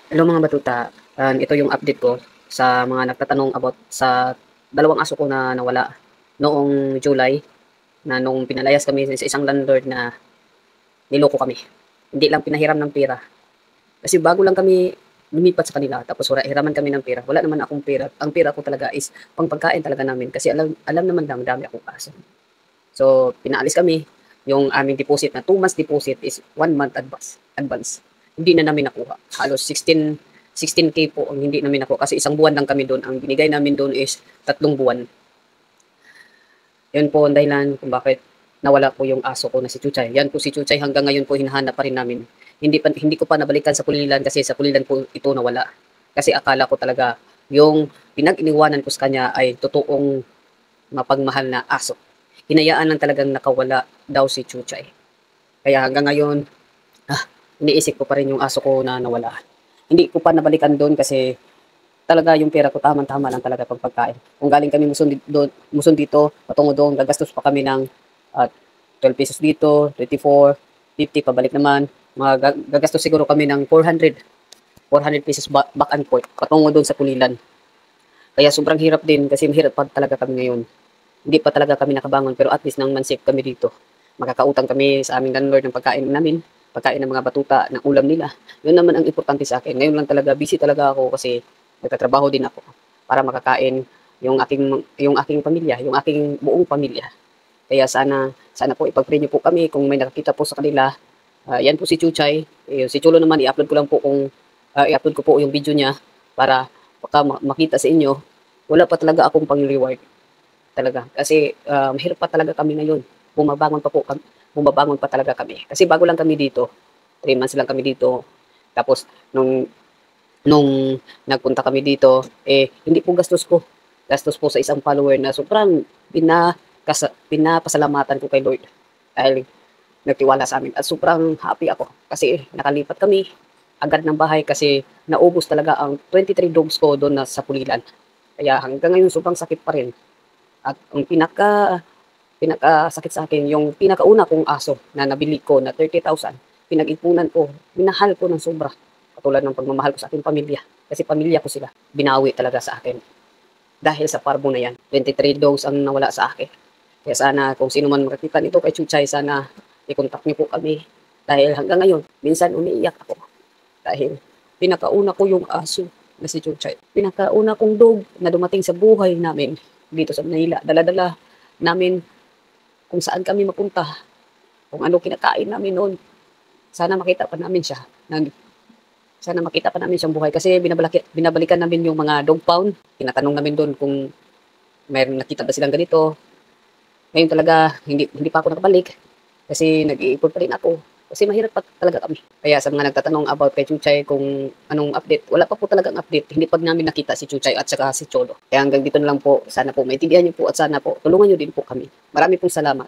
Hello mga batuta, ito yung update ko sa mga nagtatanong about sa dalawang aso ko na nawala noong July na nung pinalayas kami sa isang landlord na niloko kami. Hindi lang pinahiram ng pera. Kasi bago lang kami lumipat sa kanila tapos hiraman kami ng pera. Wala naman akong pera. Ang pera ko talaga is pangpagkain talaga namin kasi alam naman lang dami akong aso. So pinaalis kami. Yung aming deposit na 2 months deposit is 1 month advance. Hindi na namin nakuha. Halos 16K po ang hindi namin nakuha kasi isang buwan lang kami doon. Ang binigay namin doon is 3 buwan. Yun po ang dahilan kung bakit nawala po yung aso ko na si Chuchay. Yan po si Chuchay hanggang ngayon po hinahanap pa rin namin. Hindi ko pa nabalikan sa pulilan kasi sa pulilan po ito nawala. Kasi akala ko talaga yung pinag-iniwanan ko sa kanya ay totoong mapagmahal na aso. Hinayaan lang talagang nakawala daw si Chuchay. Kaya hanggang ngayon, ah, iniisip ko pa rin yung aso ko na nawala. Hindi ko pa nabalikan doon kasi talaga yung pera ko tamang-tama lang talaga pag pagkain. Kung galing kami Muson dito, patungo doon, gagastos pa kami ng 12 pesos dito, 24, 50 pabalik naman. Gagastos siguro kami ng 400 pesos back and forth patungo doon sa Pulilan. Kaya sobrang hirap din kasi mahirap pa talaga kami ngayon. Hindi pa talaga kami nakabangon pero at least nang mansip kami dito. Makakautang kami sa aming landlord ng pagkain namin, pagkain ng mga batuta, ng ulam nila. Yun naman ang importante sa akin. Ngayon lang talaga busy talaga ako kasi nagtatrabaho din ako para makakain yung aking pamilya, yung aking buong pamilya. Kaya sana po ipag-pray niyo po kami kung may nakakita po sa kanila. Yan po si Chuchay. Si Chulo naman i-upload ko lang po i-upload ko po yung video niya para baka makita sa inyo. Wala pa talaga akong pang-reward talaga. Kasi mahirap pa talaga kami ngayon. Bumabangon pa talaga kami. Kasi bago lang kami dito. 3 months lang kami dito. Tapos nung nagpunta kami dito, hindi po gastos ko. Gastos po sa isang follower na sobrang pinapasalamatan ko kay Lord. Dahil nagtiwala sa amin. At sobrang happy ako. Kasi nakalipat kami agad ng bahay kasi naubos talaga ang 23 dogs ko doon na sa Pulilan. Kaya hanggang ngayon sobrang sakit pa rin. At ang pinakasakit sa akin, yung pinakauna kong aso na nabili ko na 30,000, pinag-ipunan ko, minahal ko ng sobra. Katulad ng pagmamahal ko sa aking pamilya. Kasi pamilya ko sila. Binawi talaga sa akin. Dahil sa parbo na yan. 23 dogs ang nawala sa akin. Kaya sana kung sino man makakita nito kay Chuchay, sana i-contact niyo po kami. Dahil hanggang ngayon, minsan umiiyak ako. Dahil pinakauna ko yung aso na si Chuchay. Pinakauna kong dog na dumating sa buhay namin dito sa Manila. Dala-dala namin kung saan kami mapunta, kung ano kinakain namin noon. Sana makita pa namin siya. Sana makita pa namin siyang buhay kasi binabalikan namin yung mga dog pound. Tinatanong namin doon kung mayroong nakita ba silang ganito. Ngayon talaga, hindi pa ako nakabalik kasi nag-iipon pa rin ako. Kasi mahirap pa talaga kami. Kaya sa mga nagtatanong about kay Chuchay kung anong update, wala pa po talagang update. Hindi pa namin nakita si Chuchay at saka si Cholo. Kaya hanggang dito na lang po. Sana po maintindihan niyo po at sana po tulungan niyo din po kami. Marami pong salamat.